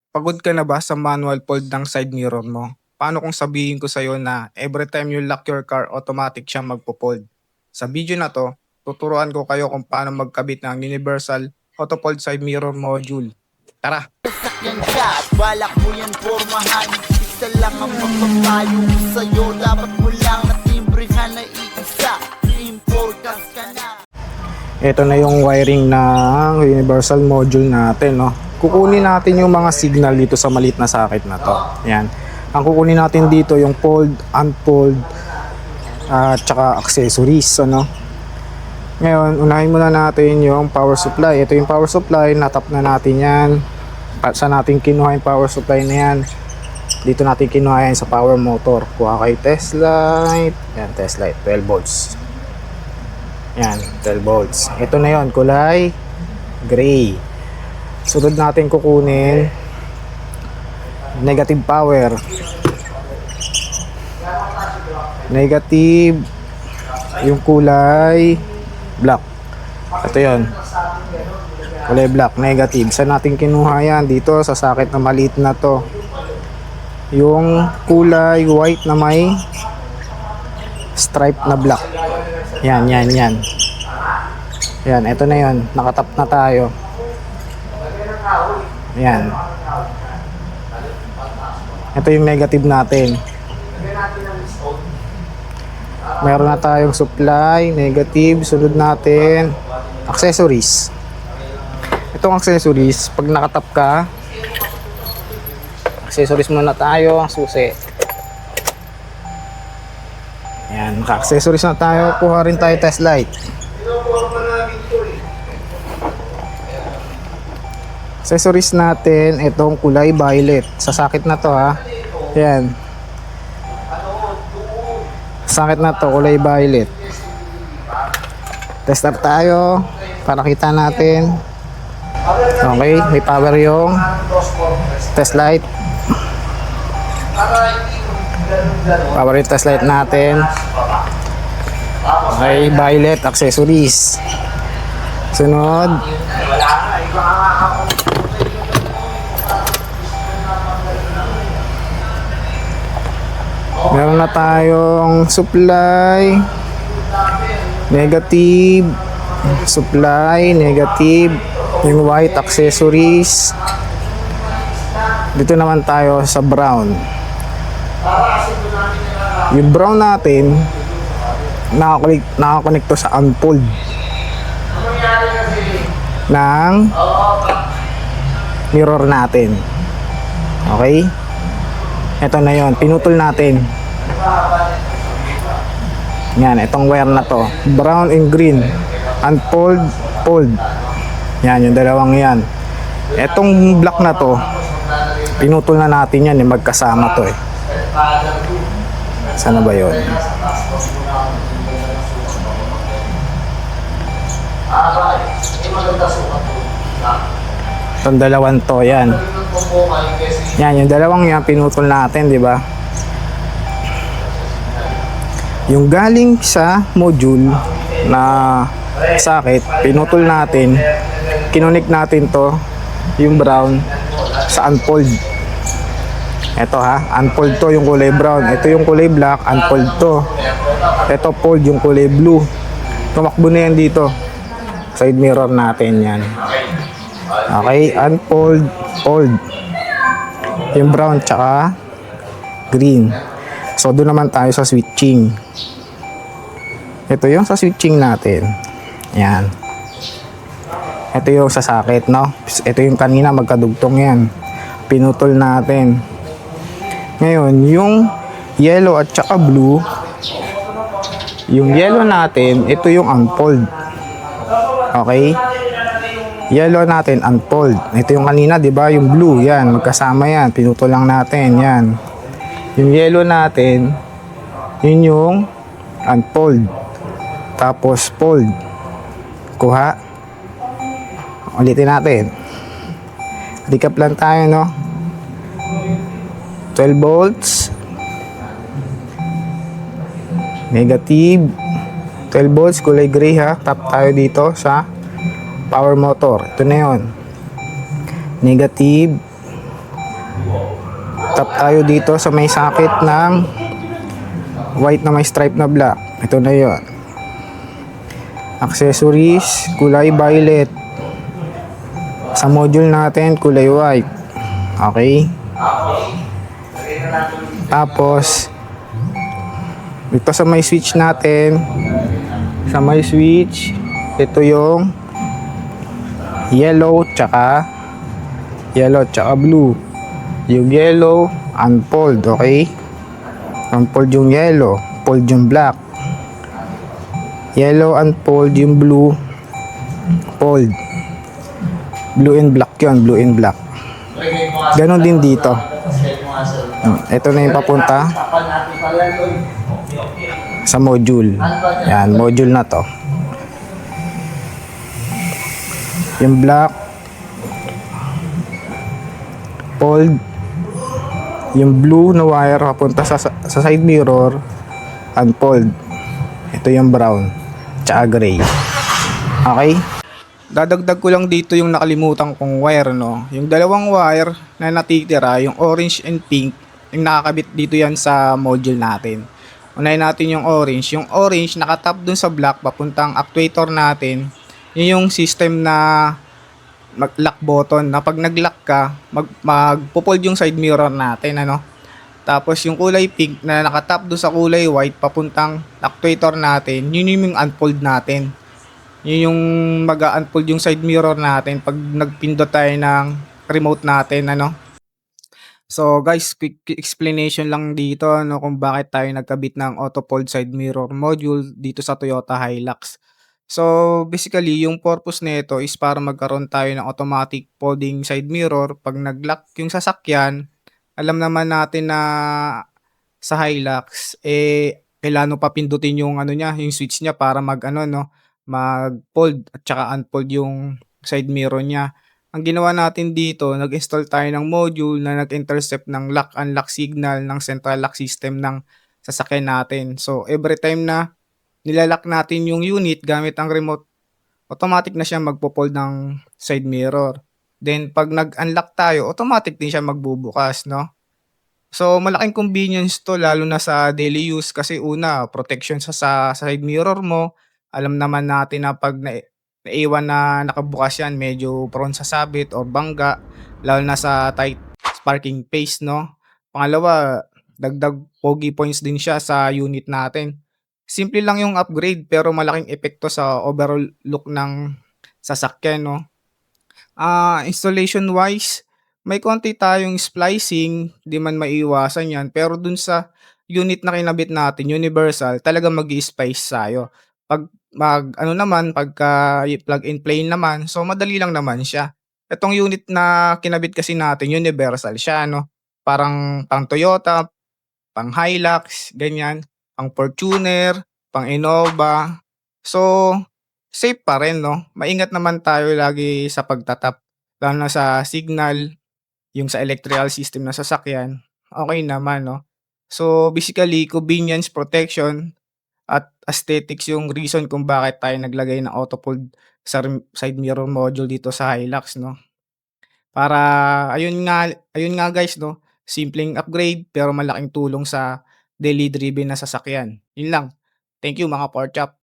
Pagod ka na ba sa manual fold ng side mirror mo? Paano kung sabihin ko sa'yo na every time you lock your car, automatic siya magpo-fold? Sa video na to, tuturuan ko kayo kung paano magkabit ng Universal Auto Fold Side Mirror Module. Tara! Sakyan ka at balak mo yan pormahan. Isa lang ang magpapayo ko sa'yo. Dapat mo lang natimbrihan na iisa. Dream forecast ka na. Ito na yung wiring ng Universal Module natin, no? Kukunin natin yung mga signal dito sa maliit na socket na to. Yan. Ang kukunin natin dito yung fold, unfold, at saka accessories, ano? Ngayon, unahin muna natin yung power supply. Ito yung power supply, natap na natin yan. Sa natin kinuha yung power supply na yan, dito natin kinuha yan sa power motor. Kuha kay test light. Yan, test light, 12 volts. Yan, 12 volts. Ito na yon, kulay gray. Sunod natin kukunin negative power. Negative yung kulay black. Ito yon, kulay black, negative. Saan natin kinuha yan? Dito sa socket na maliit na to. Yung kulay white na may stripe na black. Yan. Yan, ito na yon. Nakatap na tayo. Yan. Ito yung negative natin. Meron na tayong supply, negative. Sunod natin accessories. Itong accessories, pag nakatap ka, accessories muna tayo, ang susi. Yan, naka-accessories na tayo. Kuha rin tayo test light. Accessories natin, itong kulay violet. Sa socket na to, ha. Yan. Socket na to, kulay violet. Tester tayo para kita natin. Okay, may power yung test light. Power yung test light natin. Okay, violet accessories. Sunod, meron na tayong supply, negative, supply, negative, yung white accessories. Dito naman tayo sa brown. Yung brown natin, nakakonect to sa unfold ng mirror natin. Okay? Ito na yon, pinutol natin. Yan, itong wire na to, brown and green, unfold, fold. Yan, yung dalawang yan. Itong black na to, pinutol na natin yan, magkasama to eh. Sana ba yun? Itong dalawang to, yan. Yan, yung dalawang yan, pinutol natin, di ba? Yung galing sa module na socket, pinutol natin, kinunik natin to, yung brown, sa unfold. Ito ha, unfold to yung kulay brown. Ito yung kulay black, unfold to. Ito fold yung kulay blue. Tumakbo na yan dito. Side mirror natin yan. Okay, unfold, fold. Yung brown tsaka green. So doon naman tayo sa switching. Ito yung sa switching natin. Yan. Ito yung sa socket, no? Ito yung kanina, magkadugtong yan. Pinutol natin. Ngayon, yung yellow at saka blue, yung yellow natin, ito yung unfold. Okay? Yellow natin, unfold. Ito yung kanina, di ba? Yung blue, yan. Magkasama yan. Pinutol lang natin, yan. Yung yellow natin, yun yung unfold. Tapos fold. Kuha. Ulitin natin. Recap lang tayo, no? 12 volts. Negative. 12 volts, kulay gray ha. Tap tayo dito sa power motor. Ito na yun. Negative. Tap tayo dito sa may sakit ng white na may stripe na black. Ito na yon. Accessories, kulay violet. Sa module natin, kulay white. Okay. Tapos, dito sa may switch natin, sa may switch, ito yung yellow tsaka blue. Yung yellow, unfold, okay? Unfold yung yellow, fold yung black. Yellow unfold, yung blue fold. Blue and black yun, blue and black. Ganon din dito. Ito na yung papunta sa module. Yan, module na to. Yung black fold, yung blue na wire papunta sa side mirror, unfold. Ito yung brown tsaka gray. Okay? Dadagdag ko lang dito yung nakalimutan kong wire, no? Yung dalawang wire na natitira, yung orange and pink, yung nakakabit dito yan sa module natin. Unahin natin yung orange. Yung orange nakatap dun sa black papuntang actuator natin. Yun yung system na mag-lock button na pag nag-lock ka, magpo-fold yung side mirror natin, ano? Tapos yung kulay pink na nakatap doon sa kulay white papuntang actuator natin, yun yung unfold natin. Yun yung mag-unfold yung side mirror natin pag nagpindot tayo ng remote natin, ano. So guys, quick explanation lang dito, no, kung bakit tayo nagkabit ng auto fold side mirror module dito sa Toyota Hilux. So basically, yung purpose nito is para magkaroon tayo ng automatic folding side mirror pag nag-lock yung sasakyan. Alam naman natin na sa Hilux, kailangan pa pindutin yung ano niya, yung switch niya para mag-ano, no, mag-fold at saka unfold yung side mirror niya. Ang ginawa natin dito, nag-install tayo ng module na nag-intercept ng lock-unlock signal ng central lock system ng sasakyan natin. So every time na nilalak natin yung unit gamit ang remote, automatic na siya magpo-fold ng side mirror. Then pag nag-unlock tayo, automatic din siya magbubukas, no? So malaking convenience 'to lalo na sa daily use kasi una, protection sa side mirror mo. Alam naman natin na pag naiwan na nakabukas 'yan, medyo prone sa sabit or bangga lalo na sa tight parking space, no? Pangalawa, dagdag pogi points din siya sa unit natin. Simple lang yung upgrade pero malaking epekto sa overall look ng sasakyan, no? Installation wise, may konti tayong splicing, di man maiiwasan 'yan, pero dun sa unit na kinabit natin, universal, talagang mag-i-splice tayo. Ano naman, pagka plug and play naman, so madali lang naman siya. Itong unit na kinabit kasi natin, universal siya, no? Parang pang Toyota, pang Hilux, ganyan, pang Fortuner, pang Innova. So, safe pa rin, no? Maingat naman tayo lagi sa pagtatap, lalo na sa signal, yung sa electrical system ng sasakyan, okay naman, no? So, basically, convenience, protection, at aesthetics yung reason kung bakit tayo naglagay ng auto fold sa side mirror module dito sa Hilux, no? Para ayun nga guys, no, simpleng upgrade pero malaking tulong sa daily driven na sasakyan. Yun lang. Thank you mga pork chop.